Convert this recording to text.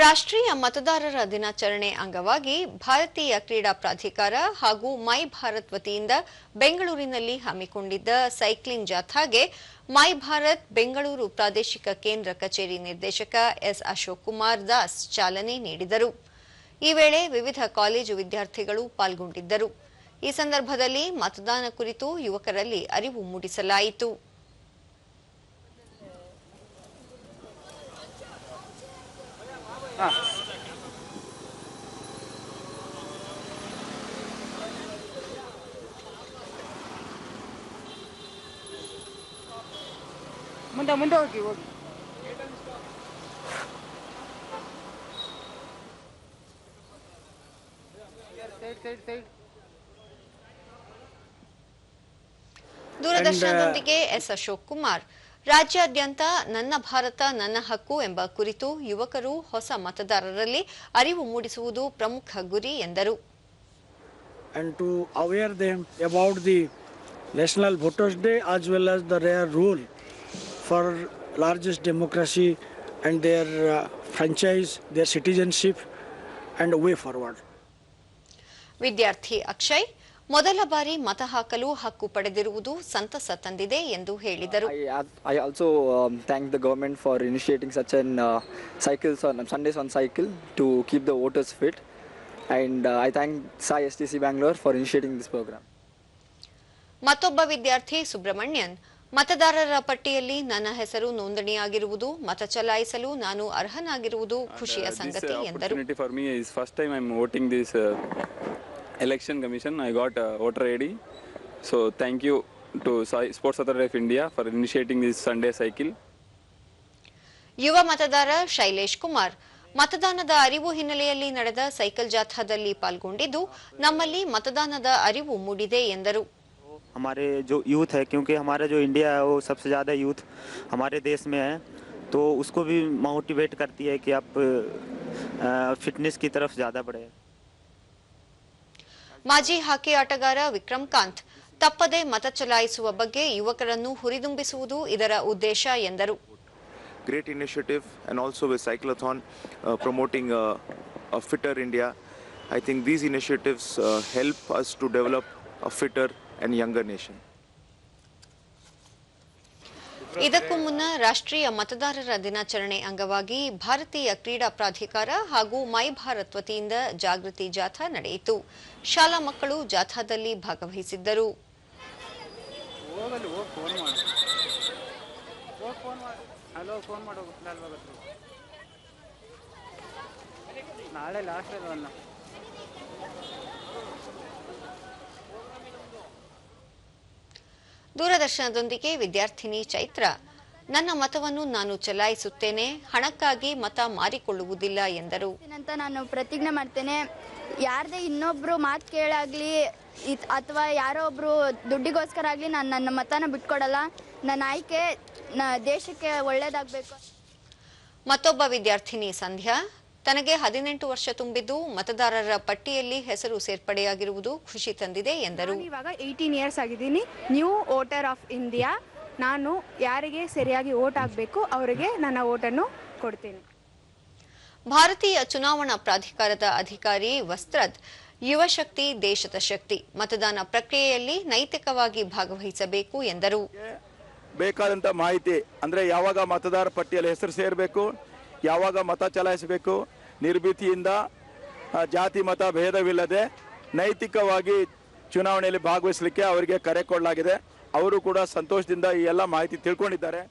ರಾಷ್ಟ್ರೀಯ ಮತದಾರರ ದಿನಾಚರಣೆ ಅಂಗವಾಗಿ ಭಾರತೀಯ ಕ್ರೀಡಾ ಪ್ರಾಧಿಕಾರ ಹಾಗೂ ಮೈ ಭಾರತ್ ವತಿಯಿಂದ ಬೆಂಗಳೂರಿನಲ್ಲಿ ಹಮ್ಮಿಕೊಂಡಿದ್ದ ಸೈಕ್ಲಿಂಗ್ ಜಾಥಾಗೆ ಮೈ ಭಾರತ್ ಬೆಂಗಳೂರು ಪ್ರಾದೇಶಿಕ ಕೇಂದ್ರ ಕಚೇರಿ ನಿರ್ದೇಶಕ ಎಸ್ ಅಶೋಕ್ ಕುಮಾರ್ ದಾಸ್ ಚಾಲನೆ ನೀಡಿದರು. ಈ ವೇಳೆ ವಿವಿಧ ಕಾಲೇಜು ವಿದ್ಯಾರ್ಥಿಗಳು ಪಾಲ್ಗೊಂಡಿದ್ದರು. ಈ ಸಂದರ್ಭದಲ್ಲಿ ಮತದಾನ ಕುರಿತು ಯುವಕರಲ್ಲಿ ಅರಿವು ಮೂಡಿಸಲಾಯಿತು. ಮುಂದೆ ಹೋಗಿ ದೂರದರ್ಶನದೊಂದಿಗೆ ಎಸ್ ಅಶೋಕ್ ಕುಮಾರ್, ರಾಜ್ಯಾದ್ಯಂತ ನನ್ನ ಭಾರತ ನನ್ನ ಹಕ್ಕು ಎಂಬ ಕುರಿತು ಯುವಕರು ಹೊಸ ಮತದಾರರಲ್ಲಿ ಅರಿವು ಮೂಡಿಸುವುದು ಪ್ರಮುಖ ಗುರಿ ಎಂದರು. And to aware them about the National Voters Day as well as the rare rule for largest democracy and their franchise, their citizenship and way forward. ವಿದ್ಯಾರ್ಥಿ ಅಕ್ಷಯ್ ಮೊದಲ ಬಾರಿ ಮತ ಹಾಕಲು ಹಕ್ಕು ಪಡೆದಿರುವುದು ಸಂತಸ ತಂದಿದೆ ಎಂದು ಹೇಳಿದರು. I also thank the government for initiating such an cycles on Sundays on cycle to keep the voters fit, and I thank Sai STC Bangalore for initiating this program. ಮತ್ತೊಬ್ಬ ವಿದ್ಯಾರ್ಥಿ ಸುಬ್ರಹ್ಮಣ್ಯನ್, ಮತದಾರರ ಪಟ್ಟಿಯಲ್ಲಿ ನನ್ನ ಹೆಸರು ನೋಂದಣಿಯಾಗಿರುವುದು, ಮತ ಚಲಾಯಿಸಲು ನಾನು ಅರ್ಹನಾಗಿರುವುದು ಖುಷಿಯ ಸಂಗತಿ ಎಂದರು. Election Commission, I got voter ID. So thank you to Sports Authority of India for initiating this Sunday cycle. ಯುವ ಮತದಾರ ಶೈಲೇಶ್ ಕುಮಾರ್, ಮತದಾನದ ಅರಿವು ಹಿನ್ನೆಲೆಯಲ್ಲಿ ನಡೆದ ಸೈಕಲ್ ಜಾಥಾದಲ್ಲಿ ಪಾಲ್ಗೊಂಡಿದ್ದು ನಮ್ಮಲ್ಲಿ ಮತದಾನದ ಅರಿವು ಮೂಡಿದೆ ಎಂದರು. हमारे जो यूथ है, क्योंकि हमारा जो इंडिया है वो सबसे ज़्यादा यूथ हमारे देश में है, तो उसको भी मोटिवेट करती है कि आप फिटनेस की तरफ ज़्यादा बढ़े. ಮಾಜಿ ಹಾಕಿ ಆಟಗಾರ ವಿಕ್ರಮ್ ಕಾಂತ್, ತಪ್ಪದೆ ಮತ ಚಲಾಯಿಸುವ ಬಗ್ಗೆ ಯುವಕರನ್ನು ಹುರಿದುಂಬಿಸುವುದು ಇದರ ಉದ್ದೇಶ ಎಂದರು. Great initiative, and also with Cyclothon promoting a fitter India. I think these initiatives help us to develop a fitter and younger nation. ಇದಕ್ಕೂ ಮುನ್ನ ರಾಷ್ಟ್ರೀಯ ಮತದಾರರ ದಿನಾಚರಣೆ ಅಂಗವಾಗಿ ಭಾರತೀಯ ಕ್ರೀಡಾ ಪ್ರಾಧಿಕಾರ ಹಾಗೂ ಮೈ ಭಾರತ್ ವತಿಯಿಂದ ಜಾಗೃತಿ ಜಾಥಾ ನಡೆಯಿತು. ಶಾಲಾ ಮಕ್ಕಳು ಜಾಥಾದಲ್ಲಿ ಭಾಗವಹಿಸಿದ್ದರು. ದೂರದರ್ಶನದೊಂದಿಗೆ ವಿದ್ಯಾರ್ಥಿನಿ ಚೈತ್ರ, ನನ್ನ ಮತವನ್ನು ನಾನು ಚಲಾಯಿಸುತ್ತೇನೆ, ಹಣಕ್ಕಾಗಿ ಮತ ಮಾರಿಕೊಳ್ಳುವುದಿಲ್ಲ ಎಂದರು. ನಾನು ಪ್ರತಿಜ್ಞೆ ಮಾಡ್ತೇನೆ, ಯಾರದೇ ಇನ್ನೊಬ್ರು ಮಾತು ಕೇಳಾಗ್ಲಿ ಅಥವಾ ಯಾರೋ ಒಬ್ರು ದುಡ್ಡಿಗೋಸ್ಕರ ಆಗ್ಲಿ ನಾನು ನನ್ನ ಮತನ ಬಿಟ್ಕೊಡಲ್ಲ. ನನ್ನ ಆಯ್ಕೆ ದೇಶಕ್ಕೆ ಒಳ್ಳೇದಾಗಬೇಕು. ಮತ್ತೊಬ್ಬ ವಿದ್ಯಾರ್ಥಿನಿ ಸಂಧ್ಯಾ, ತನಗೆ 18 ವರ್ಷ ತುಂಬಿದ್ದು ಮತದಾರರ ಪಟ್ಟಿಯಲ್ಲಿ ಹೆಸರು ಸೇರ್ಪಡೆಯಾಗಿರುವುದು ಖುಷಿ ತಂದಿದೆ ಎಂದರು. ಇವಾಗ 18 ಇಯರ್ಸ್ ಆಗಿದ್ದೀನಿ, ನ್ಯೂ ವೋಟರ್ ಆಫ್ ಇಂಡಿಯಾ. ನಾನು ಯಾರಿಗೆ ಸರಿಯಾಗಿ ವೋಟ್ ಆಗಬೇಕು ಅವರಿಗೆ ನನ್ನ ವೋಟನ್ನು ಕೊಡ್ತೇನೆ. ಭಾರತೀಯ ಚುನಾವಣಾ ಪ್ರಾಧಿಕಾರದ ಅಧಿಕಾರಿ ವಸ್ತ್ರದ್, ಯುವ ಶಕ್ತಿ ದೇಶದ ಶಕ್ತಿ, ಮತದಾನ ಪ್ರಕ್ರಿಯೆಯಲ್ಲಿ ನೈತಿಕವಾಗಿ ಭಾಗವಹಿಸಬೇಕು ಎಂದರು. ಬೇಕಾದಂತ ಮಾಹಿತಿ ಅಂದ್ರೆ ಯಾವಾಗ ಮತದಾರ ಪಟ್ಟಿಯಲ್ಲಿ ಹೆಸರು ಸೇರಬೇಕು, ಯಾವಾಗ ಮತ ಚಲಾಯಿಸಬೇಕು, ನಿರ್ಭೀತಿಯಿಂದ ಜಾತಿ ಮತ ಭೇದವಿಲ್ಲದೆ ನೈತಿಕವಾಗಿ ಚುನಾವಣೆಯಲ್ಲಿ ಭಾಗವಹಿಸಲಿಕ್ಕೆ ಅವರಿಗೆ ಕರೆ ಕೊಡಲಾಗಿದೆ. ಅವರು ಕೂಡ ಸಂತೋಷದಿಂದ ಈ ಎಲ್ಲ ಮಾಹಿತಿ ತಿಳ್ಕೊಂಡಿದ್ದಾರೆ.